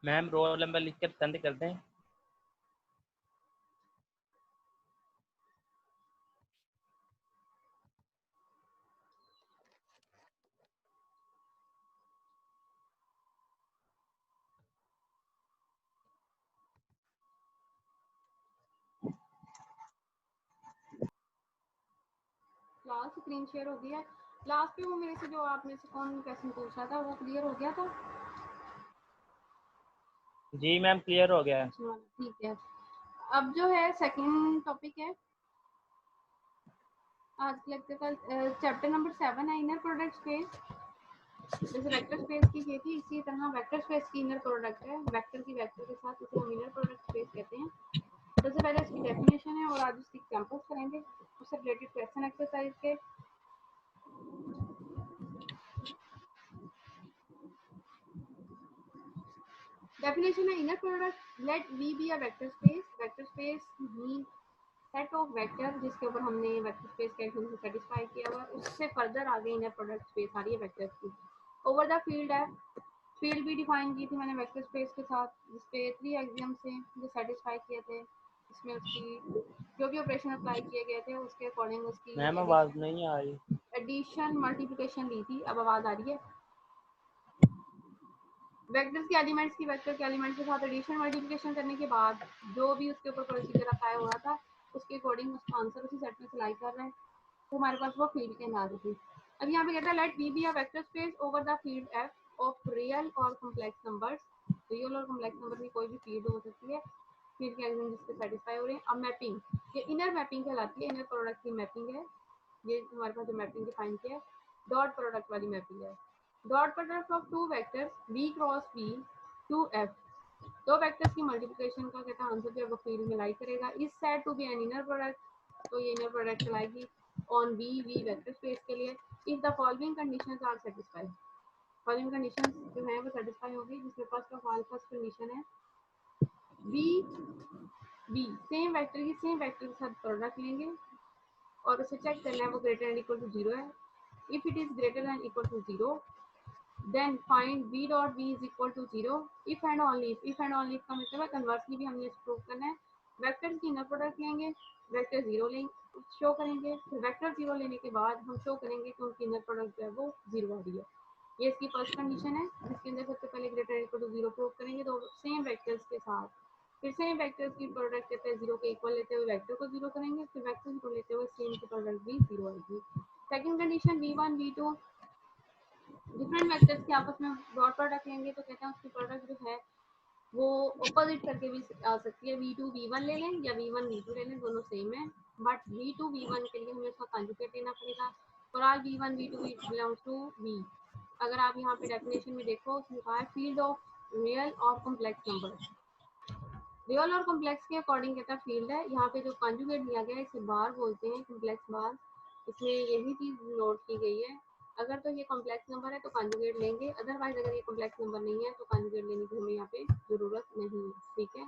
Ma'am roll number लिख कर send कर दें। क्लास स्क्रीन शेयर हो गया। लास्ट पे वो मेरे से जो आप में से कौन क्वेश्चन पूछ रहा था वो क्लियर हो गया था? जी मैम क्लियर हो गया है। ठीक है। अब जो है सेकंड टॉपिक है आज के लेक्चर का, चैप्टर नंबर 7 है इनर प्रोडक्ट स्पेस। जैसे वेक्टर स्पेस की थी इसी तरह वेक्टर स्पेस की इनर प्रोडक्ट है, वेक्टर की वेक्टर के साथ इसे हम इनर प्रोडक्ट स्पेस कहते हैं। सबसे पहले इसकी डेफिनेशन है और आज उसकी एग्जांपल्स करेंगे, उससे रिलेटेड क्वेश्चन एक्सरसाइज के। डेफिनेशन है inner product, let V be a vector space. Vector space mean set of vector जिसके ऊपर हमने वेक्टर स्पेस के एलिमेंट को सेटिस्फाई किया हुआ है, उससे फर्दर आगे इनर प्रोडक्ट स्पेस आ रही है वेक्टर्स की। ओवर द फील्ड है, फील्ड भी डिफाइन की थी मैंने वेक्टर स्पेस के साथ, जिसपे 3 एक्सियम से जो सेटिस्फाई किए थे, इसमें उसकी जो भी ऑपरेशन अप्लाई किए गए थे उसके अकॉर्डिंग उसकी मैम आवाज़ नहीं आ रही। एडिशन मल्टीप्लिकेशन ली थी। अब आवाज आ रही है? वेक्टर्स के एलिमेंट्स की वेक्टर के एलिमेंट्स के साथ एडिशन मल्टीप्लिकेशन करने के बाद जो भी उसके ऊपर प्रोसीजर अप्लाई हो रहा था उसके अकॉर्डिंग उसका आंसर उसी सेट में सिलाई कर रहे हैं, तो हमारे पास वो फील्ड के अंदर थी। अब यहाँ पे कहता है let V be a vector space over the field F of real और कॉम्प्लेक्स नंबर्स। रियल और कॉम्प्लेक्स नंबर की कोई भी फील्ड हो सकती है, फील्ड के एलिमेंट जिसके सेटिस्फाई हो रहे हैं। अब मैपिंग, ये इनर मैपिंग कहलाती है, इनर प्रोडक्ट की मैपिंग है। ये हमारे पास जो मैपिंग डिफाइन किया है डॉट प्रोडक्ट वाली मैपिंग है। Dot product of two vectors v cross v to f, दो वेक्टर्स की मल्टीप्लिकेशन का कहता है आंसर जो है वो फील्ड में लाई करेगा। Is said to be an inner product, तो ये इनर प्रोडक्ट चलाएगी ऑन v वेक्टर स्पेस के लिए। If the following conditions are satisfied, following conditions जो है वो सेटिस्फाई होगी, जिसमें first of all first condition है v v सेम वेक्टर की सेम वेक्टर के साथ प्रोडक्ट लेंगे और उसे चेक करना है वो ग्रेटर एंड इक्वल टू 0 है। If it is greater than equal to 0 then find v dot v is equal to 0 if and only if and only का मतलब है कन्वर्सली भी हमने इसको प्रूव करना है। वेक्टर की इनर प्रोडक्ट लेंगे, वेक्टर 0 लेंगे, शो करेंगे, फिर वेक्टर 0 लेने के बाद हम शो करेंगे कि उनकी इनर प्रोडक्ट जो है वो 0 आ रही है। ये इसकी फर्स्ट कंडीशन है जिसके अंदर सबसे पहले ग्रेटर इक्वल टू 0 प्रूव करेंगे, तो सेम वेक्टर्स के साथ फिर सेम वेक्टर्स की प्रोडक्ट कहते हैं 0 के इक्वल लेते हुए वेक्टर को 0 करेंगे, फिर वेक्टर 0 लेते हुए सेम की प्रोडक्ट भी 0 आएगी। Second condition v1 v2 different vectors के आपस में डॉट प्रोडक्ट लेंगे, तो कहते हैं उसकी प्रोडक्ट जो है वो ऑपोजिट करके भी आ सकती है। v2 v1 ले लें या v1 v2 ले लें, दोनों सेम है, बट v2 v1 के लिए हमें उसका कंजुगेट लेना पड़ेगा। For all v1 v2 belongs to v। अगर आप यहाँ पे डेफिनेशन में देखो उसमें कहा है फील्ड ऑफ रियल और कॉम्प्लेक्स नंबर। रियल और कॉम्प्लेक्स के अकॉर्डिंग कहता है फील्ड है। यहाँ पे जो कंजुगेट दिया गया है इसे बार बोलते हैं, कॉम्प्लेक्स बार। इसमें यही चीज नोट की गई है, अगर तो ये कॉम्प्लेक्स नंबर है तो कंजुगेट लेंगे, अदरवाइज अगर ये कॉम्प्लेक्स नंबर नहीं है तो कंजुगेट लेने की हमें यहाँ पे जरूरत नहीं है। ठीक है,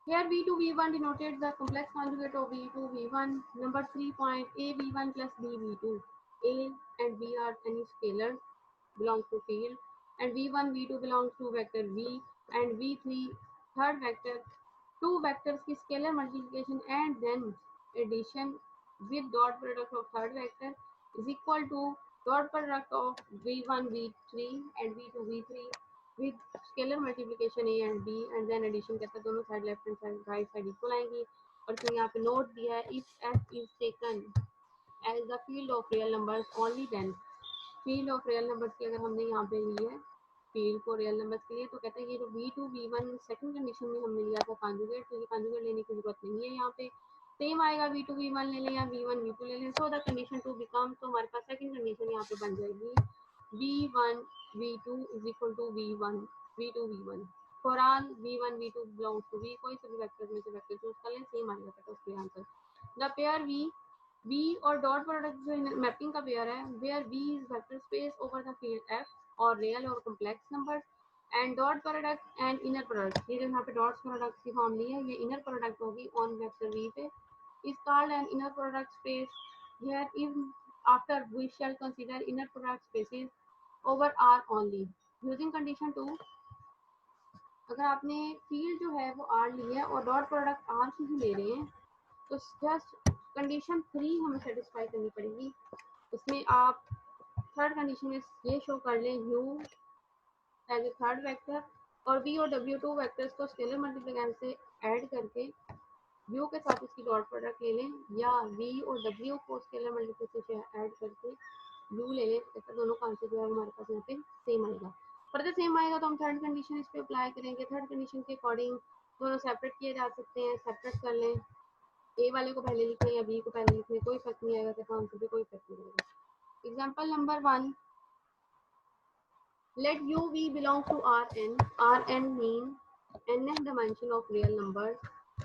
here v2 v1 denoted the complex conjugate of v2 v1. Number 3 point a v1 plus b v2. A and b are any scalars belongs to field, and v1 v2 belongs to vector v and v3 third vector. Two vectors की scalar multiplication and then addition with dot product of third vector is equal to dot product of v1 v3 and v2 v3 with scalar multiplication a and b and then addition कहता है दोनों side left hand side right side equal आएंगी। और इसमें यहाँ पे note दिया है if f is taken as the field of real numbers only then, field of real numbers की अगर हमने यहाँ पे ली है फील्ड को रियल नंबर्स के लिए, तो कहते हैं ये जो v2 v1 सेकंड कंडीशन में हमने लिया था कॉन्जुगेट, तो ये कॉन्जुगेट लेने की जरूरत नहीं है। यहाँ पे सेम आएगा v2 v1 ले लें या v1 v2 ले लें, so the condition to become, तो हमारे पास सेकंड कंडीशन यहाँ पे बन जाएगी v1 v2 is equal to v1 v2 v1 for all v1 v2 belongs to v, कोई से भी वेक्टर में से वेक्टर चूज कर लें सेम आएगा बेटा उसके आंसर। द पेयर v और डॉट प्रोडक्ट जो मैपिंग का पेयर है where v is vector space over the field f और रियल और complex numbers and dot product and inner product, ये जो यहाँ पे डॉट प्रोडक्ट की फॉर्म ली है ये इनर प्रोडक्ट होगी ऑन वेक्टर v पे, is called an inner product space. Here if after we shall consider inner product spaces over R only. Using condition 2, अगर आपने फील्ड जो है वो R ली है और डॉट प्रोडक्ट R से ही ले रहे हैं तो जस्ट कंडीशन 3 हमें सेटिस्फाई करनी पड़ेगी। उसमें आप थर्ड कंडीशन में ये शो कर लें u as a third vector और v और w2 वेक्टर्स को स्केलर मल्टीप्लिकेशन से ऐड करके u के साथ इसकी डॉट प्रोडक्ट ले लें, या v और w को स्केलर मल्टीप्लिकेशन से ऐड करके u ले लें, तो दोनों का आंसर जो है हमारे पास यहाँ पे सेम आएगा। फर्दर सेम आएगा तो हम थर्ड कंडीशन इस पे अप्लाई करेंगे। थर्ड कंडीशन के अकॉर्डिंग दोनों सेपरेट किए जा सकते हैं, सेपरेट कर लें, ए वाले को पहले लिखें या बी को पहले लिखें, कोई फर्क नहीं आएगा, तो आंसर पे कोई फर्क नहीं आएगा। Example number 1, let u v belong to Rn mean nth dimension of real number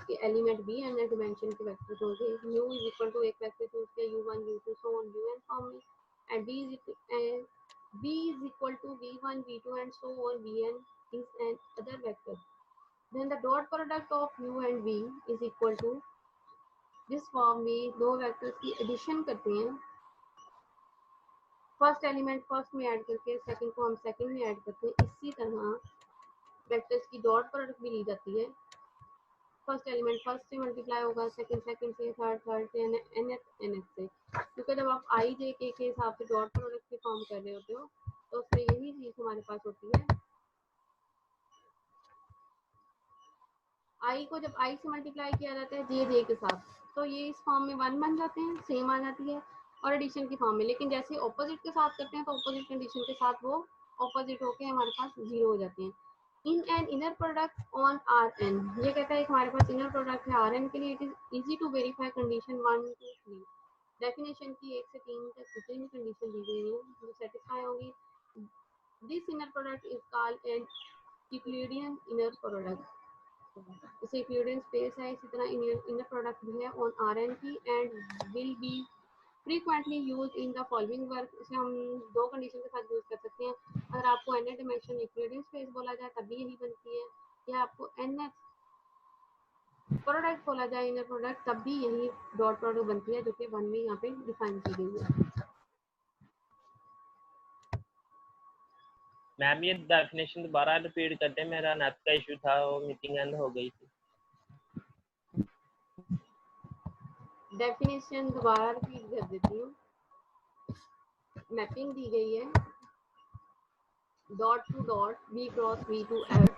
के एलिमेंट b nth dimension के वेक्टर्स होंगे। u is equal to एक वेक्टर चूज किया u1 u2 so on un form में, and b is equal to v1 v2 and so on vn is an other vector. Then the dot product of u and v is equal to, जिस form में दो vectors की addition करते हैं, first element first में add करके second को हम सेकंड में ऐड करते हैं, इसी तरह वेक्टर्स की डॉट प्रोडक्ट भी ली जाती है। फर्स्ट एलिमेंट फर्स्ट से मल्टीप्लाई होगा, सेकंड सेकंड से, थर्ड थर्ड से, nth से, क्योंकि जब आप आई जे के हिसाब से डॉट प्रोडक्ट की फॉर्म कर रहे होते हो तो उसमें यही चीज हमारे पास होती है। आई को जब आई से मल्टीप्लाई किया जाता है जे के साथ तो ये इस फॉर्म में 1 बन जाते हैं, सेम आ जाती है, और एडिशन की फॉर्म में। लेकिन जैसे ऑपोजिट के साथ करते हैं तो ऑपोजिट कंडीशन के साथ वो ऑपोजिट होके हमारे पास 0 हो जाते हैं। In an inner product on Rn, ये कहता है हमारे पास इनर प्रोडक्ट है Rn के लिए, it is easy to verify condition 1 2 3। Definition की 1 से 3 तक जितनी भी कंडीशन दी गई है जो सेटिस्फाई होगी, this inner product is called N Euclidean inner product. इसे यूक्लिडियन स्पेस है, इसी तरह इनर प्रोडक्ट भी है ऑन Rn की, and will be frequently use in the following work. इसे हम दो कंडीशन के साथ यूज कर सकते हैं। अगर आपको nth डिमेंशन यूक्लिडियन स्पेस बोला जाए तब भी यही बनती है, या आपको nth प्रोडक्ट बोला जाए इनर प्रोडक्ट तब भी यही डॉट प्रोडक्ट बनती है, जो कि 1 में यहाँ पे डिफाइन की गई है। मैम ये डेफिनेशन दोबारा रिपीट करते हैं, मेरा नेट का इशू था, वो मीटिंग एंड हो गई थी। डेफिनेशन दोबारा रिपीट कर देती हूँ। मैपिंग दी गई है dot to dot v cross v2 f,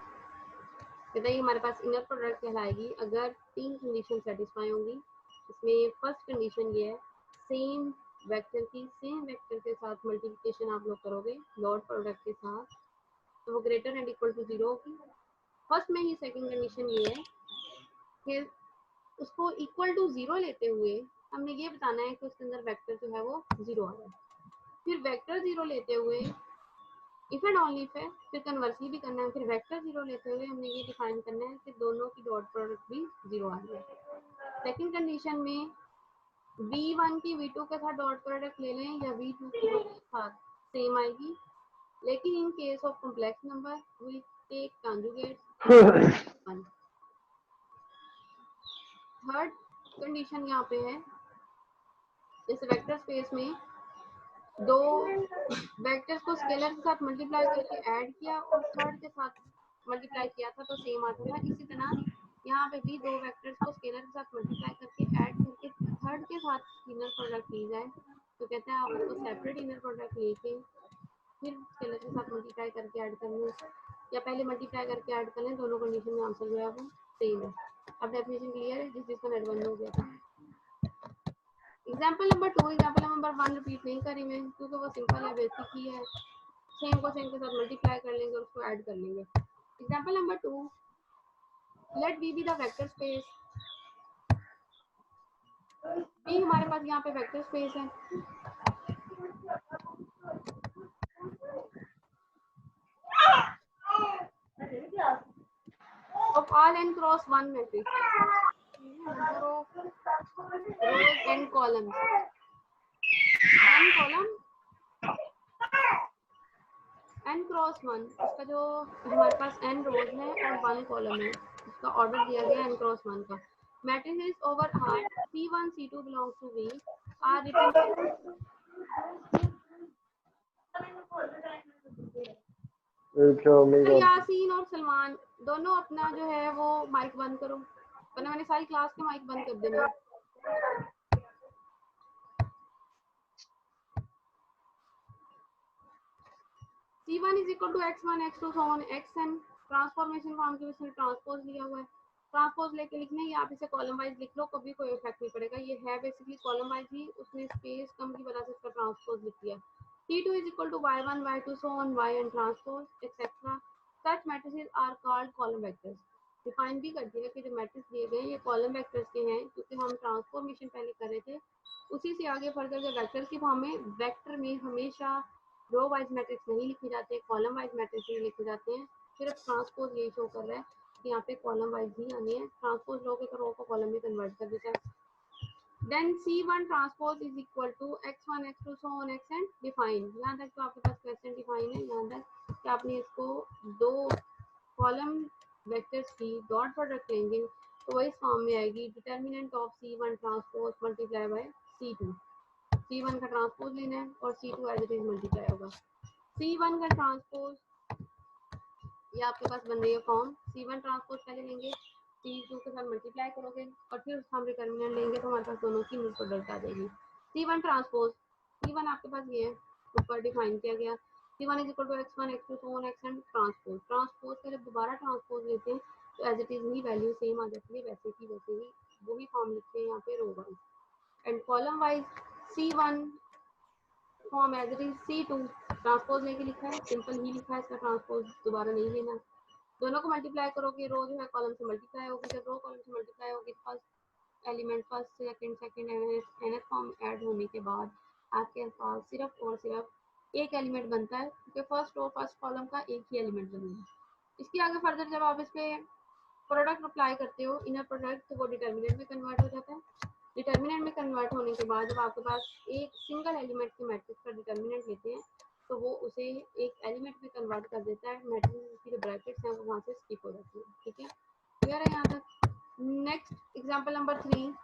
कहता है हमारे पास इनर प्रोडक्ट कहलाएगी अगर 3 कंडीशन सेटिस्फाई होंगी। इसमें फर्स्ट कंडीशन ये है, सेम वेक्टर की सेम वेक्टर के साथ मल्टीप्लिकेशन आप लोग करोगे डॉट प्रोडक्ट के साथ तो वो ग्रेटर एंड इक्वल टू 0 होगी। फर्स्ट में ही सेकंड कंडीशन ये है कि उसको इक्वल टू 0 लेते हुए हमने ये बताना है कि उसके अंदर वेक्टर जो है वो 0 आ रहा है। फिर वेक्टर 0 लेते हुए इफ एंड ओनली इफ है, फिर कन्वर्सली भी करना है। फिर वेक्टर 0 लेते हुए हमने ये डिफाइन करना है कि दोनों की डॉट प्रोडक्ट भी 0 आ रही है। सेकंड कंडीशन में v1 की v2 के साथ डॉट प्रोडक्ट ले लें या v2 की v1 के साथ सेम आएगी, लेकिन in case of complex number we take conjugate 1। Third condition यहाँ पे है, इस वेक्टर स्पेस में दो वेक्टर्स को स्केलर के साथ मल्टीप्लाई करके ऐड किया और थर्ड के साथ मल्टीप्लाई किया था तो सेम आता था। इसी तरह यहाँ पे भी दो वेक्टर्स को स्केलर के साथ मल्टीप्लाई करके ऐड करके थर्ड के साथ इनर प्रोडक्ट ली जाए तो कहते हैं आप उसको सेपरेट इनर प्रोडक्ट लेके फिर स्केलर के साथ मल्टीप्लाई करके ऐड कर लें, या पहले मल्टीप्लाई करके ऐड कर लें, दोनों कंडीशन में आंसर जो है वो सेम है। अब डेफिनेशन क्लियर है, जिसका नेट बंद हो गया था। Example number 2, example number 1 repeat नहीं करी मैं क्योंकि वो सिंपल है, बेसिक ही है। सेम को सेम के साथ मल्टीप्लाई कर लेंगे और उसको ऐड कर लेंगे। Example number 2, let v be the vector space. v हमारे पास यहाँ पे वेक्टर स्पेस है। of all n cross 1 matrix, number of rows and columns, one column n cross 1, इसका जो हमारे पास n रोज है और 1 कॉलम है, इसका ऑर्डर दिया गया n क्रॉस 1 का। Matrices over R C1 C2 belongs to V are written तो यासीन और सलमान दोनों अपना जो है वो माइक बंद करो, वरना मैंने सारी क्लास के माइक बंद कर देने हैं। C1 is equal to x1 x2 so on xn transformation form के उसमें ट्रांसपोज लिया हुआ है, ट्रांसपोज लेके लिखना है, आप इसे कॉलम वाइज लिख लो, कभी कोई इफेक्ट नहीं पड़ेगा, ये है बेसिकली कॉलम वाइज ही, उसने स्पेस कम की वजह से इसका ट्रांसपोज लिख दिया। T2 is equal to y1 y2 so on yn transpose etc. such matrices are called column vectors। Define भी कर दिया कि जो मैट्रिक्स दिए गए ये कॉलम वेक्टर्स के हैं, क्योंकि हम ट्रांसफॉर्मेशन पहले कर रहे थे, उसी से आगे फर्दर जो वेक्टर की फॉर्म में, वेक्टर में हमेशा रो वाइज मैट्रिक्स नहीं लिखे जाते, कॉलम वाइज मैट्रिक्स ही लिखे जाते हैं। सिर्फ ट्रांसपोज यही शो कर रहा है कि यहाँ पे कॉलम वाइज ही आनी है, ट्रांसपोज लोगे तो रो को कॉलम में कन्वर्ट कर देता है। Then C1 transpose is equal to x1 x2 so on xn define. यहाँ तक तो आपके पास क्वेश्चन डिफाइन है, यहाँ तक कि आपने इसको दो कॉलम वेक्टर्स की डॉट प्रोडक्ट लेंगे तो वही फॉर्म में आएगी, determinant of C1 transpose multiply by C2। C1 का ट्रांसपोज लेना है और C2 as it is multiply होगा। C1 का ट्रांसपोज ये आपके पास बन रही है फॉर्म, C1 ट्रांसपोज पहले लेंगे, C2 के साथ मल्टीप्लाई करोगे और फिर हम डिटर्मिनेंट लेंगे तो हमारे पास दोनों की मिल प्रोडक्ट आ जाएगी। C1 ट्रांसपोज, C1 आपके पास ये है, ऊपर डिफाइन किया गया, C1 is equal to x1 x2 so on xn transpose. Transpose का जब दोबारा ट्रांसपोज लेते हैं तो एज इट इज ही वैल्यू सेम आ जाती है, वैसे की वैसे ही वही फॉर्म लिखते हैं यहाँ पे row wise and column wise. C1 form as it is C2 transpose लेके लिखा है, सिंपल ही लिखा है, इसका ट्रांसपोज दोबारा नहीं लेना। दोनों को मल्टीप्लाई करोगे, रो जो है कॉलम से मल्टीप्लाई होगी, जब रो कॉलम से मल्टीप्लाई होगी first element first second nth form add होने के बाद आपके पास सिर्फ और सिर्फ एक एलिमेंट बनता है, क्योंकि फर्स्ट रो फर्स्ट कॉलम का एक ही एलिमेंट बनेगा। इसके आगे फर्दर जब आप इस पे प्रोडक्ट अप्लाई करते हो, इनर प्रोडक्ट, तो वो डिटर्मिनेंट में कन्वर्ट हो जाता है। डिटर्मिनेंट में कन्वर्ट होने के बाद जब आपके पास एक सिंगल एलिमेंट के मैट्रिक्स का डिटर्मिनेंट लेते हैं तो वो उसे एक एलिमेंट में कन्वर्ट कर देता है, मैट्रिक्स की जो ब्रैकेट्स हैं वो वहाँ से स्किप हो जाती है। ठीक है, क्लियर है यहाँ तक? Next example number 3,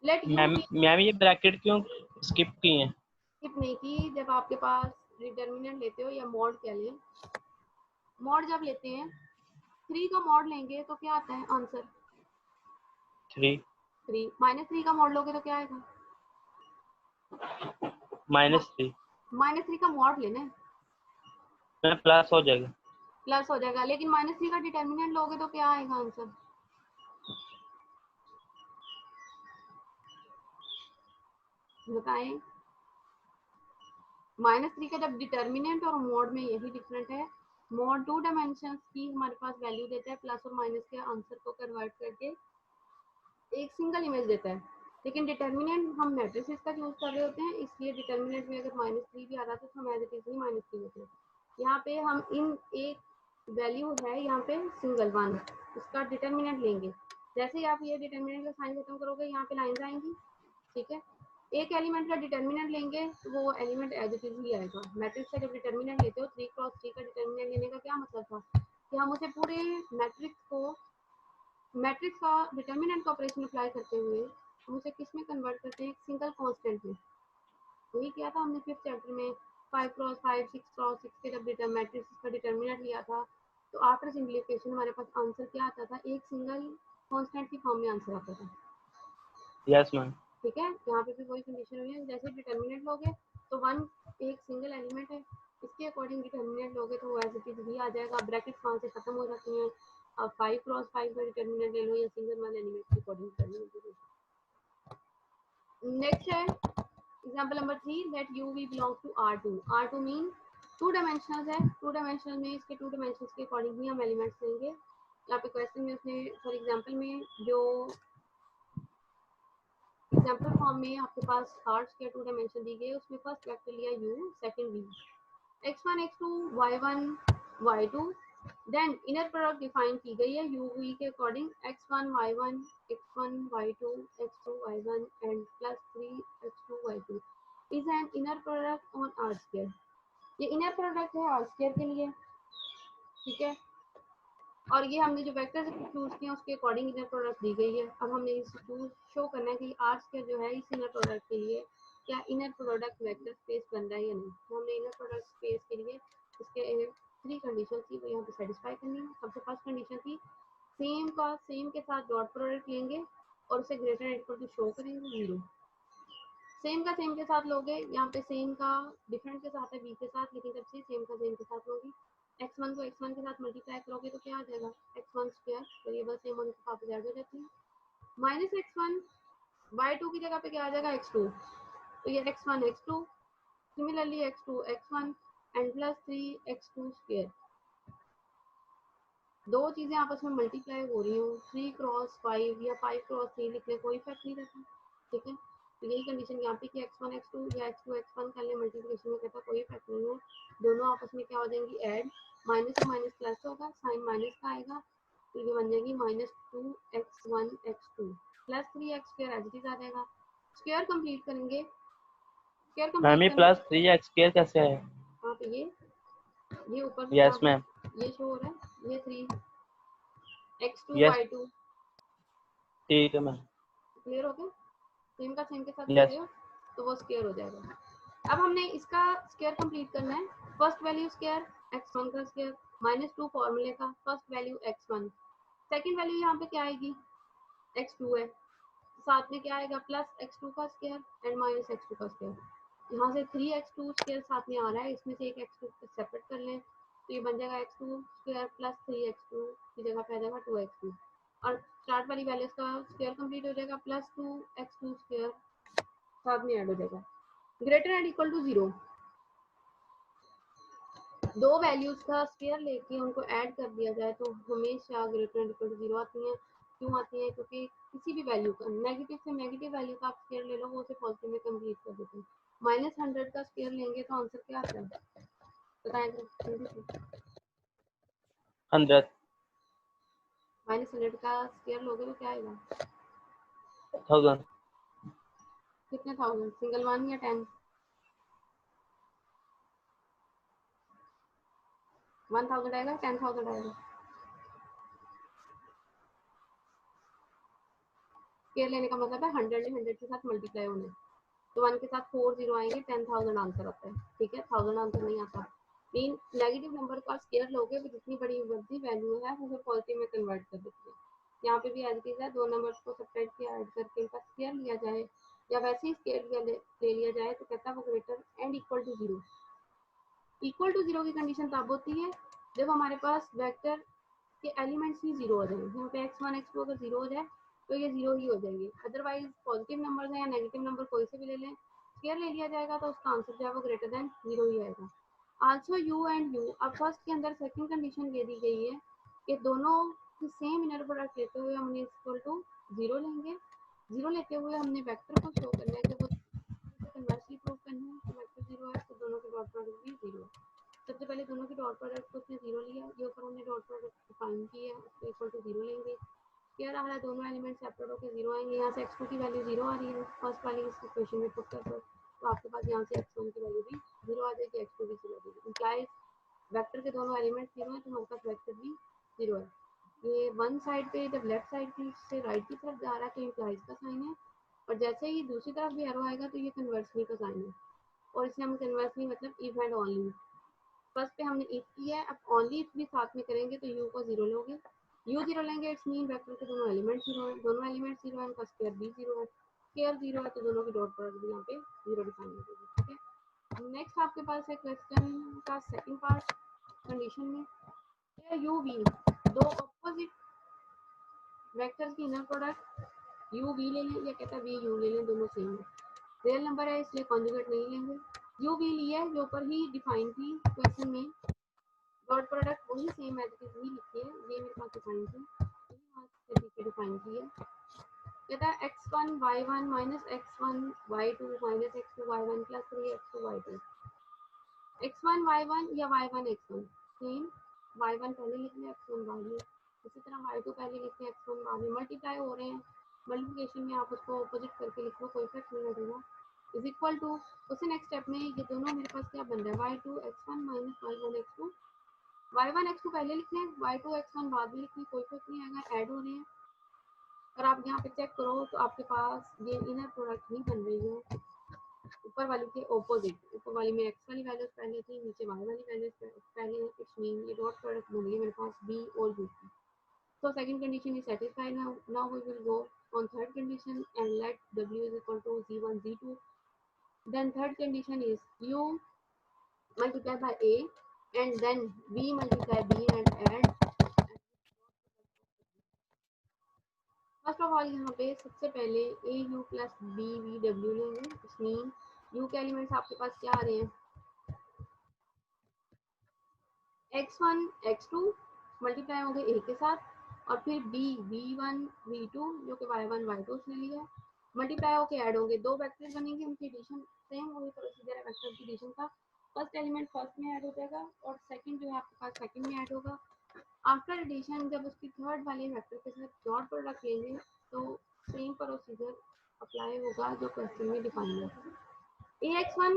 let you ma'am ये ब्रैकेट क्यों स्किप की हैं? स्किप नहीं की, जब आपके पास डिटर्मिनेंट लेते हो या मॉड कह लें, मॉड जब लेते हैं 3 का मॉड लेंगे तो क्या आता है आंसर? 3 -3 का मॉड लोगे तो क्या आएगा? -3 -3 का मॉड लेना है, में प्लस हो जाएगा, प्लस हो जाएगा, लेकिन -3 का डिटर्मिनेंट लोगे तो क्या आएगा आंसर? बताएं। -3 का जब डिटर्मिनेंट और मॉड में यही डिफरेंट है, मॉड 2 डायमेंशंस की हमारे पास वैल्यू देता है, प्लस और माइनस के आंसर को कन्वर्ट करके एक सिंगल इमेज देता है, लेकिन डिटर्मिनेंट हम मैट्रिसेस का यूज कर रहे होते हैं, इसलिए डिटर्मिनेंट में अगर -3 भी आ रहा था तो हम एज इट इज ही -3 लेते हैं। यहाँ पे हम इन एक वैल्यू है यहाँ पे सिंगल वन, इसका डिटर्मिनेंट लेंगे, जैसे ही आप ये डिटर्मिनेंट का साइन खत्म करोगे यहाँ पे लाइन्स आएंगी। ठीक है, एक एलिमेंट का डिटर्मिनेंट लेंगे तो वो एलिमेंट एज इट इज ही आएगा। मैट्रिक्स का जब डिटर्मिनेंट लेते हो 3 क्रॉस 3 का डिटर्मिनेंट लेने का क्या मतलब था कि हम उसे पूरे मैट्रिक्स का डिटर्मिनेंट का ऑपरेशन अप्लाई करते हुए हम उसे किस में कन्वर्ट करते हैं? एक सिंगल कांस्टेंट में। वही किया था हमने 5th चैप्टर में 5 क्रॉस 5 6 क्रॉस 6 के जब मैट्रिक्स का डिटर्मिनेंट लिया था तो आफ्टर सिंप्लीफिकेशन हमारे पास आंसर क्या आता था? एक सिंगल कांस्टेंट की फॉर्म में आंसर आता था। Yes ma'am. ठीक है, यहाँ पे भी वही कंडीशन हुई है, जैसे डिटर्मिनेंट लोगे तो वन एक सिंगल एलिमेंट है, इसके अकॉर्डिंग डिटर्मिनेंट लोगे तो वो एज इट इज ही आ जाएगा, ब्रैकेट वहाँ से खत्म हो जाती हैं। अब 5 क्रॉस 5 का डिटर्मिनेंट ले लो या सिंगल वन एलिमेंट के अकॉर्डिंग डिटर्मिनेंट। नेक्स्ट है example number 3, that u v belongs to R2। R2 mean 2 dimensional है, 2 डायमेंशनल में इसके 2 डायमेंशंस के अकॉर्डिंग ही हम एलिमेंट्स लेंगे। यहाँ पे क्वेश्चन में उसने फॉर एग्जांपल में जो एग्जांपल फॉर्म में आपके पास आर्ट्स के 2 डायमेंशन दी गई, उसमें फर्स्ट वेक्टर लिया u, second v, x1 x2 y1 y2, then inner product define की गई है u v के according, x1 y1 x1 y2 x2 y1 and plus 3 x2 y2 is an inner product on R square. ये inner product है R square के लिए। ठीक है, और ये हमने जो वेक्टर चूज किए उसके अकॉर्डिंग इनर प्रोडक्ट दी गई है। अब हमने इस चूज शो करना है कि आर स्क्वायर जो है इस इनर प्रोडक्ट के लिए क्या इनर प्रोडक्ट वेक्टर स्पेस बन रहा है या नहीं। तो हमने इनर प्रोडक्ट स्पेस के लिए इसके 3 कंडीशन थी वो यहाँ पे सेटिस्फाई करनी है। सबसे फर्स्ट कंडीशन थी सेम के साथ डॉट प्रोडक्ट लेंगे और उसे greater and equal to show करेंगे 0। सेम का सेम के साथ लोगे, यहाँ पे सेम का डिफरेंट के साथ है बी के साथ, लेकिन जब से सेम का सेम के साथ लोगे x1 को x1 के साथ मल्टीप्लाई करोगे तो क्या आ जाएगा x1 स्क्वायर, वेरिएबल सेम होने के साथ ऐड हो जाती है, माइनस x1 y2 की जगह पे क्या आ जाएगा x2, तो ये x1 x2 similarly x2 x1 and plus 3 x2 square. दो चीजें आपस में मल्टीप्लाई हो रही हो, 3 क्रॉस 5 या 5 क्रॉस 3 लिख ले, कोई इफेक्ट नहीं रहता, ठीक है। तो यही कंडीशन यहाँ पे कि x1 x2 या x2 x1 कर ले मल्टीप्लिकेशन में, कहता कोई इफेक्ट नहीं है, दोनों आपस में क्या हो जाएंगी ऐड, माइनस से माइनस प्लस होगा, साइन माइनस का आएगा तो ये बन जाएगी -2x1 x2 plus 3x square as it is आ जाएगा। स्क्वायर कंप्लीट करेंगे, स्क्वायर मैम कंप्लीट ये करने प्लस 3x स्क्वायर कैसे है? यहाँ पे ये ऊपर भी यस यहाँ पे मैम, ये शो हो रहा है, ये 3x2 यस y2 ठीक है मैम, क्लियर हो गया, सेम का सेम के साथ ले यस रहे हो तो वो स्क्वायर हो जाएगा। अब हमने इसका स्क्वायर कंप्लीट करना है, फर्स्ट वैल्यू स्क्वायर x1 का स्क्वायर -2 फॉर्मूले का first value x1, second value यहाँ पे क्या आएगी x2 है, साथ में क्या आएगा प्लस x2 का स्क्वायर एंड माइनस x2 का स्क्वायर, यहाँ से 3x2 स्क्वायर साथ में आ रहा है, इसमें से एक x2 सेपरेट कर लें तो ये बन जाएगा x2 स्क्वायर प्लस 3x2 की जगह पे आ जाएगा 2x2 और स्टार्ट वाली वैल्यूज का स्क्वायर कंप्लीट हो जाएगा प्लस 2x2 स्क्वायर साथ में ऐड हो जाएगा, ग्रेटर एंड इक्वल टू 0। दो वैल्यूज का स्क्वायर लेके उनको ऐड कर दिया जाए तो हमेशा ग्रेटर एंड इक्वल टू 0 आती हैं। क्यों आती हैं? क्योंकि किसी भी वैल्यू का नेगेटिव से नेगेटिव वैल्यू का आप स्क्वायर ले लो वो उसे पॉजिटिव में कंप्लीट कर देते हैं। -100 का स्क्वायर लेंगे तो आंसर क्या आता है बताएं जल्दी। 100 -100 का स्क्वायर लोगे तो क्या आएगा 1000 कितने थाउजेंड, सिंगल 1 या 10? 1000 आएगा 10,000 आएगा, स्क्वायर लेने का मतलब है 100 ने 100 के साथ मल्टीप्लाई होने, तो 1 के साथ 4 जीरो आएंगे 10,000 आंसर आता है, ठीक है 1000 आंसर नहीं आता। मीन नेगेटिव नंबर का स्क्वायर लोगे तो जितनी बड़ी बढ़ती वैल्यू है वो पॉजिटिव में कन्वर्ट कर देती है। यहाँ पे भी एज इट इज है, दो नंबर्स को सब्ट्रैक्ट किया ऐड करके इनका स्क्वायर लिया जाए या वैसे ही स्क्वायर ले लिया जाए तो कहता है वो greater and equal to 0। Equal to 0 की कंडीशन तब होती है जब हमारे पास वेक्टर के एलिमेंट्स ही 0 हो जाए, यहाँ पे x1 x2 अगर 0 हो जाए तो ये 0 ही हो जाएंगे, अदरवाइज पॉजिटिव नंबर है या नेगेटिव नंबर कोई से भी ले लें स्क्वायर ले लिया जाएगा तो उसका आंसर जो है वो ग्रेटर देन 0 ही आएगा। आल्सो u एंड u, अब फर्स्ट के अंदर सेकंड कंडीशन ये दी गई है कि दोनों की सेम इनर प्रोडक्ट लेते हुए हमने इक्वल टू 0 लेंगे, 0 लेते हुए हमने वेक्टर को शो करना है कि वो कन्वर्सली प्रूव करना है कि वेक्टर 0 है तो दोनों के डॉट प्रोडक्ट भी 0 है। सबसे पहले दोनों की डॉट प्रोडक्ट को उसने 0 लिया, ये ऊपर हमने डॉट प्रोडक्ट डिफाइन की है उसको इक्वल टू 0 लेंगे, स्क्वायर आ रहा है दोनों एलिमेंट सेपरेट होकर 0 आएंगे, यहाँ से x2 की वैल्यू 0 आ रही है फर्स्ट वाली इस इक्वेशन में पुट कर दो तो आपके पास यहाँ से x1 की वैल्यू भी 0 आ जाएगी, x2 भी 0 आ जाएगी, इंप्लाइज वेक्टर के दोनों एलिमेंट 0 है तो हमारे पास वेक्टर भी 0 है। ये वन साइड पे जब लेफ्ट साइड की से राइट की तरफ जा रहा है तो इंप्लाइज का साइन है और जैसे ही दूसरी तरफ भी एरो आएगा तो ये कन्वर्सली का साइन है और इसे हम कन्वर्सली मतलब इफ एंड ओनली, फर्स्ट पे हमने इफ किया है, अब ओनली इफ भी साथ में करेंगे तो u को 0 लोगे, u 0 लेंगे इट्स मीन वेक्टर के दोनों एलिमेंट 0 है, दोनों एलिमेंट 0 है उनका स्क्वायर भी 0 है, स्क्वायर 0 है तो दोनों की डॉट प्रोडक्ट भी यहाँ पे 0 डिफाइन हो जाएगी, ठीक है। नेक्स्ट आपके पास है क्वेश्चन का सेकंड पार्ट कंडीशन में u v, दो ऑपोजिट वेक्टर्स की इनर प्रोडक्ट u v ले लें या कहता है v u ले लें, दोनों सेम है, रियल नंबर है इसलिए कॉन्जुगेट नहीं लेंगे, u v लिया है जो ऊपर ही डिफाइन थी क्वेश्चन में, डॉट प्रोडक्ट वही सेम एज इट इज ही लिखी है, ये मेरे पास डिफाइन थी यही डिफाइन की है, कहता है x1 y1 minus x1 y2 minus x2 y1 plus 3x2 y2, x1 y1 या y1 x1 सेम, y1 पहले लिख लें x1 बाद में, इसी तरह y2 पहले लिख लें x1 बाद में, मल्टीप्लाई हो रहे हैं मल्टीप्लिकेशन में आप उसको अपोजिट करके लिख लो कोई इफेक्ट नहीं लगेगा, इज इक्वल टू उससे नेक्स्ट स्टेप में ये दोनों मेरे पास क्या बन रहा है y2 x1 minus y1 x2, y1 x2 पहले लिख लें y2 x1 बाद में लिख लें कोई इफेक्ट नहीं आएगा, ऐड हो रहे हैं और आप यहाँ पे चेक करो तो आपके पास ये इनर प्रोडक्ट ही बन रही है, ऊपर वाली के ऑपोजिट, ऊपर वाली में एक्स वाली वैल्यूज पहले थी, नीचे वाई वाली वैल्यूज पहले है, इट्स मीन ये डॉट प्रोडक्ट बन गई मेरे पास बी और यू की। So second condition is satisfied now. Now we will go on third condition and let W is equal to Z1, Z2. Then third condition is U multiply by A and then B multiply B and add. First of all यहाँ पे सबसे पहले A U plus B V W लेंगे, इसमें you के elements आपके पास क्या आ रहे हैं, x1 x2 मल्टीप्लाई होंगे ए के साथ और फिर b v1 v2 जो कि y1 y2 उसने लिया मल्टीप्लाई होके ऐड होंगे, दो वेक्टर बनेंगे उनकी एडिशन सेम वही प्रोसीजर है वेक्टर की एडिशन का। फर्स्ट एलिमेंट फर्स्ट में ऐड हो जाएगा और सेकंड जो है आपके पास सेकंड में ऐड होगा। आफ्टर एडिशन जब उसकी थर्ड वाले वेक्टर के साथ डॉट प्रोडक्ट लेंगे तो सेम प्रोसीजर अप्लाई होगा जो क्वेश्चन में डिफाइन है। ax1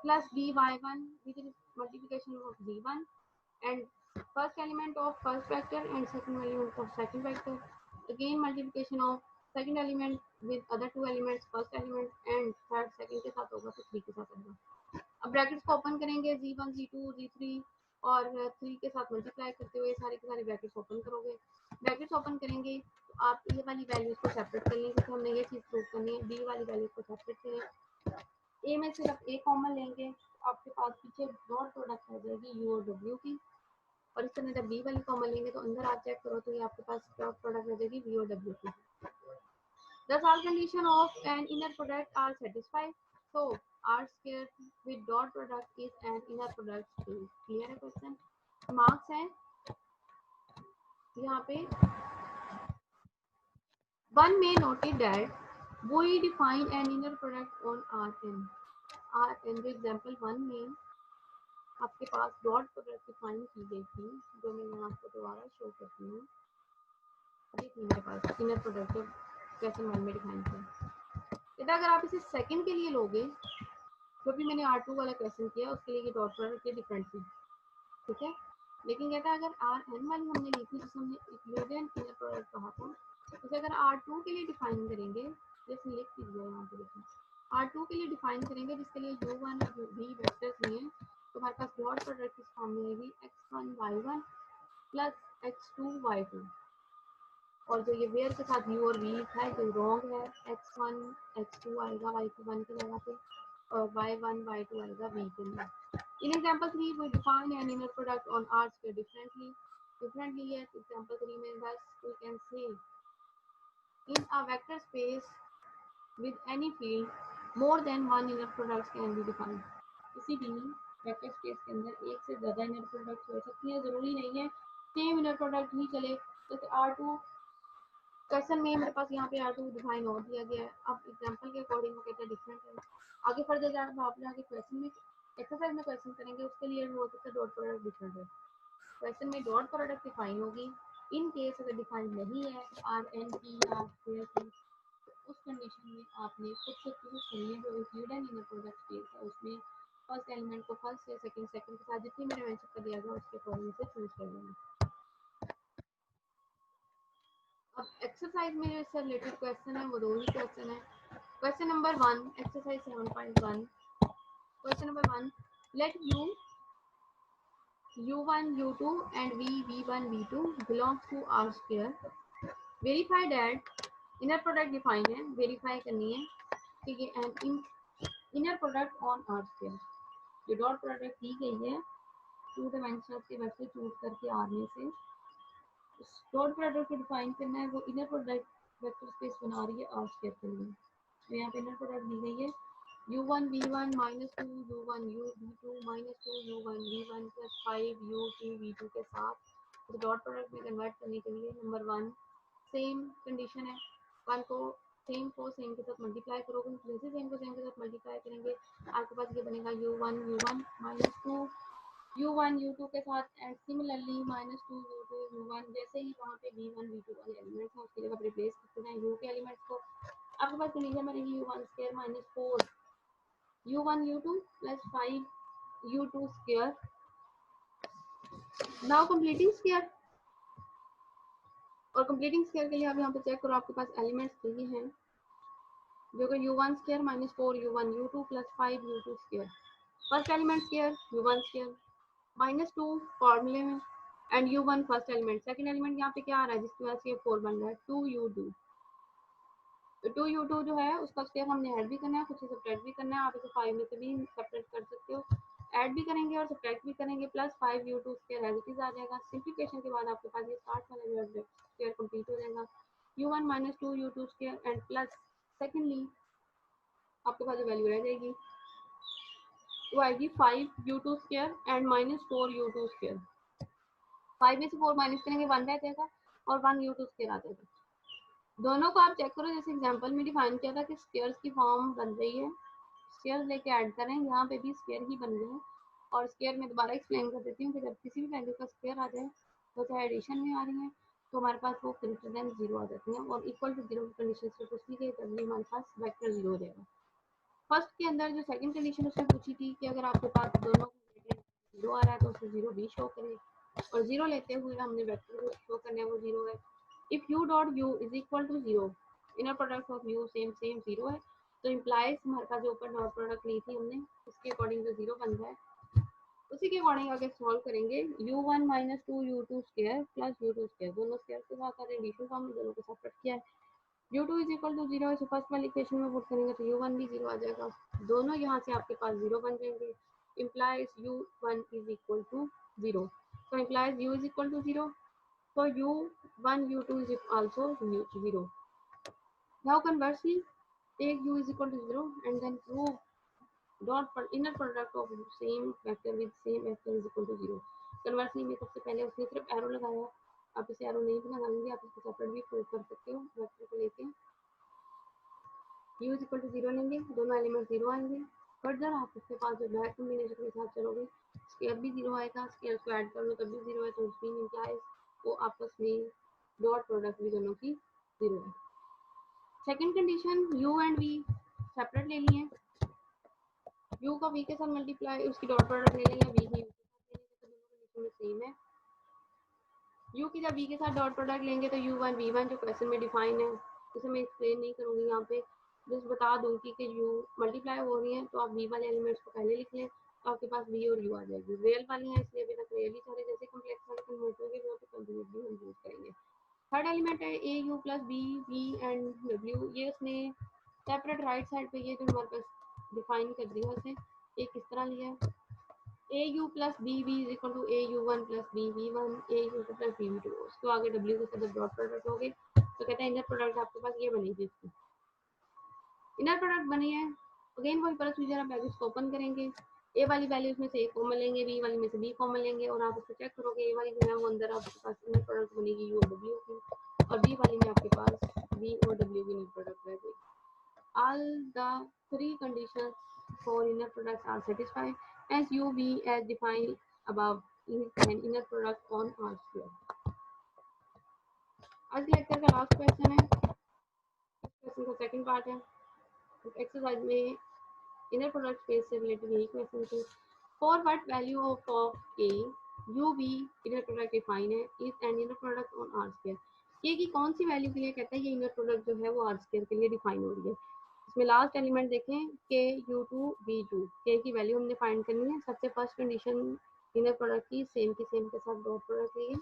plus by1 which is multiplication of b1 and first element of first vector and second element of second vector, again multiplication of second element with other two elements, first element and third second के साथ होगा तो 3 के साथ होगा। अब brackets को open करेंगे z1 z2 z3 और 3 के साथ मल्टीप्लाई करते हुए सारे के सारे ब्रैकेट्स ओपन करोगे। ब्रैकेट्स ओपन करेंगे तो आप ये वाली वैल्यूज को सेपरेट कर लेंगे, तो हमने ये चीज़ प्रूव करनी है, बी वाली वैल्यूज को सेपरेट करें, ए में सिर्फ ए कॉमन लेंगे तो आपके पास पीछे डॉट प्रोडक्ट आ जाएगी यू और डब्ल्यू की, और इस तरह जब बी वाली कॉमन लेंगे तो अंदर आप चेक करो तो ये आपके पास डॉट प्रोडक्ट आ जाएगी वी और डब्ल्यू की। Thus all condition of an inner product are satisfied. So R square with dot product is an inner product space. Clear है क्वेश्चन? मार्क्स है यहाँ पे। One may noted that we define an inner product on Rn. Rn जो example 1 में आपके पास dot product define की गई थी, जो मैं यहाँ आपको दोबारा शो करती हूँ, ये थी मेरे पास इनर प्रोडक्ट जो क्वेश्चन 1 में डिफाइन किया। इधर अगर आप इसे सेकंड के लिए लोगे, जो भी मैंने R2 वाला क्वेश्चन किया उसके लिए ये डॉट प्रोडक्ट ये डिफरेंट थी, ठीक है। लेकिन कहता है अगर Rn वाली हमने ली थी जिसमें हमने इक्विवेलेंट इनर प्रोडक्ट कहा था, उसे अगर R2 के लिए डिफाइन करेंगे, जैसे लिख दीजिए यहाँ पे देखिए, R2 के लिए डिफाइन करेंगे जिसके लिए U1 और V वेक्टर्स लिए तो हमारे पास डॉट प्रोडक्ट इस फॉर्म में आएगी x1 y1 plus x2 y2, और जो ये वेयर के साथ u और v था जो रॉन्ग है, x1 x2 आएगा y2 1 की जगह पे और y1 y2 आएगा v के लिए। In example 3 we define an inner product on R square differently here. Example 3 में thus we can say in a vector space with any field more than one inner products can be defined. किसी भी vector space के अंदर एक से ज़्यादा inner product हो सकती है, ज़रूरी नहीं है सेम इनर प्रोडक्ट ही चले। जैसे R2 क्वेश्चन में मेरे पास यहाँ पे R2 डिफाइन हो दिया गया है, अब एग्जांपल के अकॉर्डिंग वो कहता है डिफरेंट है। आगे फर्दर जब आप आगे क्वेश्चन में एक्सरसाइज में क्वेश्चन करेंगे उसके लिए हो सकता है डॉट प्रोडक्ट डिफरेंट है, क्वेश्चन में डॉट प्रोडक्ट डिफाइन होगी। इन केस अगर डिफाइन नहीं है Rn की या स्क्वायर की, उस कंडीशन में आपने खुद से चूज करनी है जो include N inner product space है, उसमें फर्स्ट एलिमेंट को फर्स्ट या सेकंड के साथ जितनी मैंने मेंशन कर दिया गया उसके अकॉर्डिंग से चूज कर लेना। अब एक्सरसाइज में जो इससे रिलेटेड क्वेश्चन है वो दो ही क्वेश्चन है। Question number 1 exercise 7.1, question number 1 let u1 u2 and v1 v2 belongs to R square, verify that inner product define है, वेरीफाई करनी है कि ये N inner product on R square, जो डॉट प्रोडक्ट दी गई है टू डायमेंशनल के वैसे चूज करके R में से डॉट प्रोडक्ट को डिफाइन करना है, वो इनर प्रोडक्ट वेक्टर स्पेस बना रही है R स्क्वायर के लिए। तो यहाँ पे इनर प्रोडक्ट दी गई है u1 v1 minus 2 u1 v2 minus 2 u1 v1 plus 5 u2 v2 के साथ, तो डॉट प्रोडक्ट में कन्वर्ट करने के लिए नंबर 1 सेम कंडीशन है, 1 को सेम के साथ मल्टीप्लाई करोगे, जैसे सेम को सेम के साथ मल्टीप्लाई करेंगे आपके पास ये बनेगा u1 माइनस 2 u1 u2 के साथ and similarly minus 2 u2 u1, जैसे ही वहाँ पे v1 v2 वाले एलिमेंट्स हैं उसकी जगह रिप्लेस करते हैं u के एलिमेंट्स को, आपके पास कंडीशन बनेगी u1 square minus 4 u1 u2 plus 5 u2 square. Now completing square, और कंप्लीटिंग स्क्वायर के लिए आप यहाँ पे चेक करो आपके पास एलिमेंट्स चाहिए हैं जो कि u1 square minus 4u1 u2 plus 5u2 square. First element square u1 square minus 2 फॉर्मूले में and u1 first element. Second element यहाँ पे क्या आ रहा है जिसकी वजह से ये 4 बन रहा है 2u2। तो 2u2 जो है उसका स्क्वायर हमने ऐड भी करना है, कुछ सब्ट्रैक्ट भी करना है। आप इसे 5 में से भी सेपरेट कर सकते हो, ऐड भी करेंगे और सब्ट्रैक्ट भी करेंगे, plus 5u2 square as it is आ जाएगा। सिंप्लीफिकेशन के बाद आपके पास ये स्टार्ट वाला जो स्क्वायर कंप्लीट हो जाएगा u1 minus 2u2 square and plus secondly आपके पास जो वैल्यू रह जाएगी वो आएगी 5u2 square and minus 4u2 square. 5 में से 4 माइनस करेंगे 1 रह जाएगा और 1u2 स्क्वायर आ जाएगा। दोनों को आप चेक करो, जैसे एग्जांपल में डिफाइन किया था कि स्क्वायर्स की फॉर्म बन रही है, स्क्वायर्स लेके ऐड करें, यहाँ पे भी स्क्वायर ही बन गए हैं। और स्क्वायर में दोबारा एक्सप्लेन कर देती हूँ कि जब किसी भी वैल्यू का स्क्वायर आ जाए तो चाहे एडिशन में आ रही है तो हमारे पास वो ग्रेटर देन 0 आ जाती है और इक्वल टू 0 की कंडीशन से पूछी गई तभी हमारे पास वेक्टर 0 हो जाएगा। फर्स्ट के अंदर जो सेकंड कंडीशन उसने पूछी थी कि अगर आपके पास दोनों जीरो आ रहा है तो उसमें 0 भी शो करे, और 0 लेते हुए हमने वेक्टर को शो करना है वो 0 है। If u dot u is equal to 0, inner product of u same 0 है, तो इम्प्लाइज हमारे पास जो ऊपर डॉट प्रोडक्ट ली थी हमने उसके अकॉर्डिंग जो 0 बन रहा है उसी के अकॉर्डिंग आगे सॉल्व करेंगे। u1 minus 2u2 square plus u2 square, दोनों स्क्वायर के साथ सारे एडिशन फॉर्म में दोनों को सेपरेट किया है। u2 इज इक्वल टू 0 है, तो फर्स्ट वाली इक्वेशन में पुट करेंगे तो u1 भी 0 आ जाएगा, दोनों यहाँ से आपके पास 0 बन जाएंगे। Implies u1 is equal to 0, तो implies u is equal to 0, so u1 u2 is also 0. Now conversely take u is equal to 0 and then prove dot inner product of same vector with same vector is equal to 0. Conversely में सबसे पहले उसने सिर्फ arrow लगाया, आप इसे arrow नहीं भी लगाएंगे, आप इसको सेपरेट भी प्रूव कर सकते हो। वेक्टर को लेके u is equal to 0 लेंगे, दोनों एलिमेंट 0 आएंगे। फर्दर आप इसके पास जो डायरेक्ट कॉम्बिनेशन के साथ चलोगे स्क्वायर भी 0 आएगा, स्क्वायर को ऐड कर लो तब भी 0 है, तो उसमें इम्प्लाइज वो आपस में डॉट प्रोडक्ट भी दोनों की 0 है। Second condition u and v separate ले लिए, u का v के साथ मल्टीप्लाई उसकी डॉट प्रोडक्ट ले लेंगे, v की u के साथ ले लेंगे, तो दोनों कंडीशन में सेम है। u की जब v के साथ डॉट प्रोडक्ट लेंगे तो u1 v1 जो क्वेश्चन में डिफाइन है उसे मैं एक्सप्लेन नहीं करूँगी, यहाँ पे जस्ट बता दूँगी कि u मल्टीप्लाई हो रही है तो आप v वाले एलिमेंट्स को पहले लिख लें तो आपके पास v और u आ जाएगी। रियल वाली है इसलिए अभी तक रियल ही सारे, जैसे कम्प्लेक्स वाले कन्वर्ट होंगे वो तो कंटिन्यूसली हम यूज करेंगे। थर्ड एलिमेंट है A U plus B V and W, ये उसने सेपरेट राइट साइड पे ये जो हमारे पास डिफाइन कर दिया उसे एक किस तरह लिया है A U plus B V is equal to A U one plus B V one A U two plus B V two, उसको आगे डब्ल्यू के साथ डॉट प्रोडक्ट हो गए तो कहते हैं इनर प्रोडक्ट आपके पास ये बनेगी। इसकी इनर प्रोडक्ट बनी है, अगेन वही प्रोसीजर, आप इसको ओपन करेंगे, ए वाली वैल्यूज में से ए कॉमन लेंगे, बी वाली में से बी कॉमन लेंगे और आप उसको चेक करोगे ए वाली जो है वो अंदर आपके पास इनर प्रोडक्ट बनेगी यू और डब्ल्यू की, और बी वाली में आपके पास बी और डब्ल्यू की इनर प्रोडक्ट रह जाएगी। All the three conditions for inner products are satisfied as u v as defined above is an inner product on R square। आज के लेक्चर का लास्ट क्वेश्चन है, क्वेश्चन का सेकंड पार्ट है। Exercise में inner product space से related यही question थे। For what value of K U V inner product define है is an inner product on R square, K की कौन सी वैल्यू के लिए कहता है ये इनर प्रोडक्ट जो है वो आर स्क्वायर के लिए डिफाइन हो रही है। इसमें लास्ट एलिमेंट देखें के यू टू बी टू, के की वैल्यू हमने फाइंड करनी है। सबसे फर्स्ट कंडीशन इनर प्रोडक्ट की सेम के साथ डॉट प्रोडक्ट लिए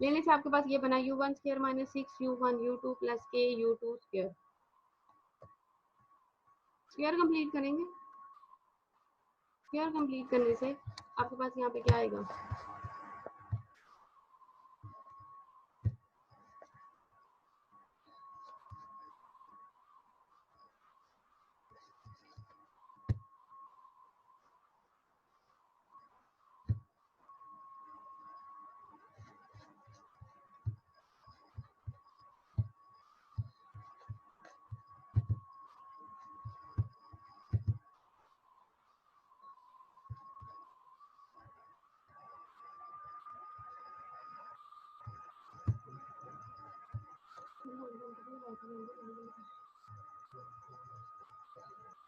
लेने से आपके पास ये बना you one square minus 6u1 u2 plus के u2 स्क्वायर। स्क्वायर कंप्लीट करेंगे, स्क्वायर कंप्लीट करने से आपके पास यहाँ पे क्या आएगा,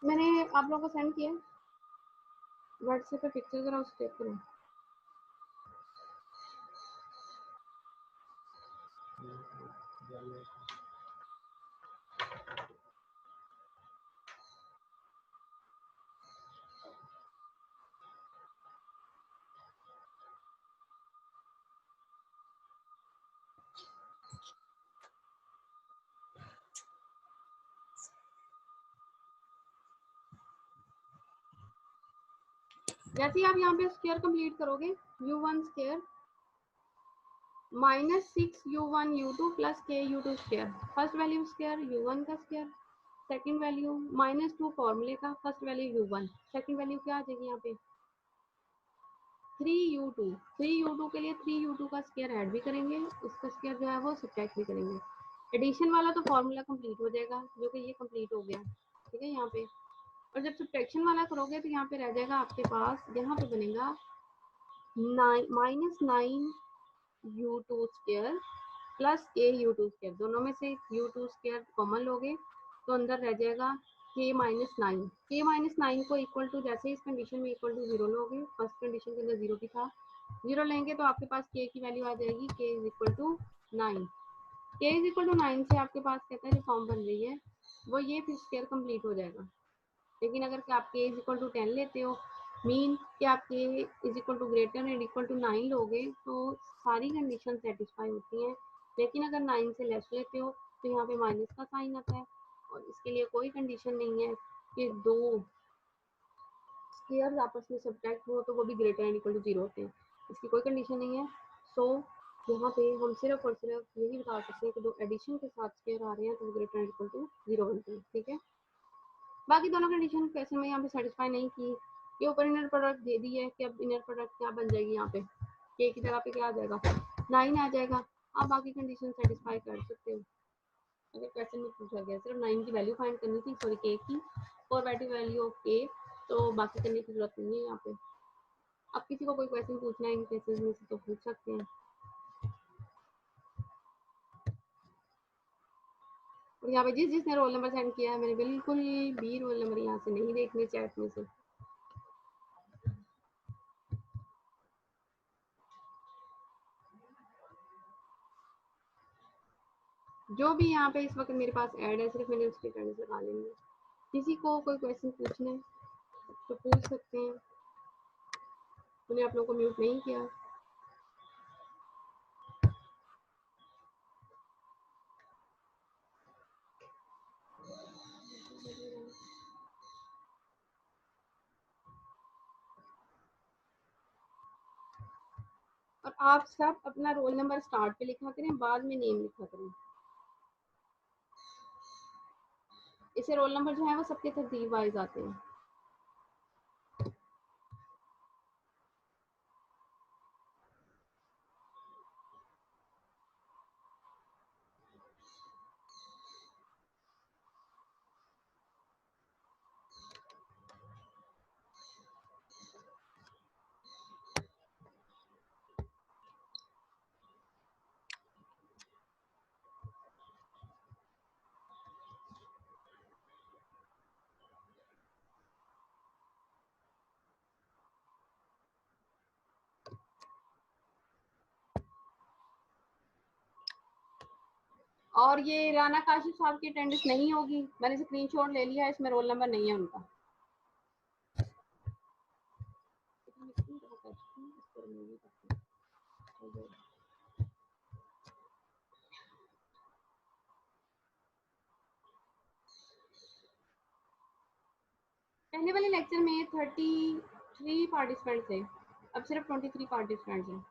मैंने आप लोगों को सेंड किया व्हाट्सएप पे पिक्चर, जरा उसे चेक करो। जैसे ही आप यहाँ पे स्क्वायर कंप्लीट करोगे, u1 square minus 6u1 u2 plus k u2 square, first value square u1 का स्क्वायर, सेकंड वैल्यू -2 फॉर्मूले का, first value u1, second value क्या आ जाएगी यहाँ पे 3u2, 3u2 के लिए 3u2 का स्क्वायर ऐड भी करेंगे, उसका स्क्वायर जो है वो सब्ट्रैक्ट भी करेंगे। एडिशन वाला तो फॉर्मूला कंप्लीट हो जाएगा, जो कि ये कंप्लीट हो गया, ठीक है यहाँ पे। और जब सब्ट्रैक्शन वाला करोगे तो यहाँ पे रह जाएगा आपके पास, यहाँ पे बनेगा -9u2 square plus k u2 square, दोनों में से u2 स्क्वायर कॉमन लोगे तो अंदर रह जाएगा k -9, k -9 को इक्वल टू, जैसे इस कंडीशन में इक्वल टू 0 लोगे, फर्स्ट कंडीशन के अंदर 0 भी था, 0 लेंगे तो आपके पास k की वैल्यू आ जाएगी k is equal to 9। k is equal to 9 से आपके पास कहता है जो फॉर्म बन रही है वो ये, फिर स्क्वायर कंप्लीट हो जाएगा। लेकिन अगर आप k इज इक्वल टू 10 लेते हो, मीन कि आप k is equal to greater and equal to 9 लोगे तो सारी कंडीशन सेटिस्फाई होती हैं। लेकिन अगर 9 से लेस लेते हो तो यहाँ पे माइनस का साइन आता है, और इसके लिए कोई कंडीशन नहीं है कि दो स्क्वायर्स आपस में सब्ट्रैक्ट हो तो वो भी ग्रेटर एंड इक्वल टू 0 होते हैं, इसकी कोई कंडीशन नहीं है। सो यहाँ पे हम सिर्फ और सिर्फ यही बता सकते हैं कि दो एडिशन के साथ स्क्वायर आ रहे हैं तो वो ग्रेटर एंड इक्वल टू 0 बनते हैं, ठीक है। बाकी दोनों कंडीशन क्वेश्चन में यहाँ पे सेटिस्फाई नहीं की, ये ऊपर इनर प्रोडक्ट दे दी है कि अब इनर प्रोडक्ट क्या बन जाएगी, यहाँ पे k की जगह पे क्या आ जाएगा 9 आ जाएगा। आप बाकी कंडीशन सेटिस्फाई कर सकते हो। अगर क्वेश्चन में पूछा गया सिर्फ 9 की वैल्यू फाइंड करनी थी, सॉरी k की, और वैल्यू ऑफ k, तो बाकी करने की जरूरत नहीं है यहाँ पे। अब किसी को कोई क्वेश्चन पूछना है इन केसेस में से तो पूछ सकते हैं। और यहाँ पे जिसने रोल नंबर सेंड किया है, मैंने बिल्कुल भी रोल नंबर यहाँ से नहीं देखने चैट में से। जो भी यहाँ पे इस वक्त मेरे पास ऐड है सिर्फ मैंने उसके अटेंडेंस लगा लेंगे। किसी को कोई क्वेश्चन पूछना है तो पूछ सकते हैं। मैंने आप लोगों को म्यूट नहीं किया। और आप सब अपना रोल नंबर स्टार्ट पे लिखा करें, बाद में नेम लिखा करें। इसे रोल नंबर जो है वो सबके तरतीब वाइज आते हैं। और ये राना काशिफ साहब की अटेंडेंस नहीं होगी, मैंने स्क्रीनशॉट ले लिया है, इसमें रोल नंबर नहीं है उनका। पहले वाले लेक्चर में 33 पार्टिसिपेंट थे, अब सिर्फ 23 पार्टिसिपेंट्स हैं।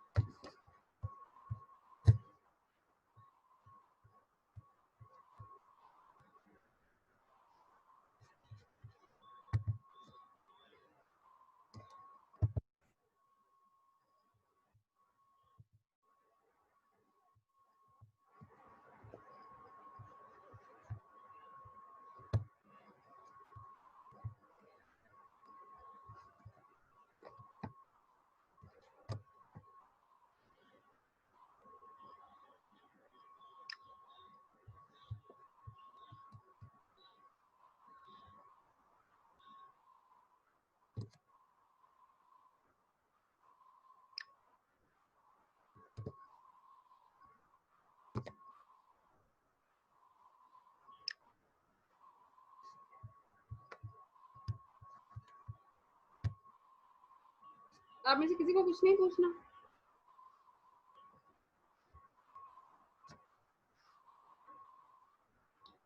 आप में से किसी को कुछ नहीं पूछना?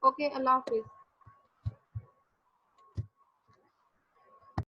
ओके, अल्लाह हाफिज।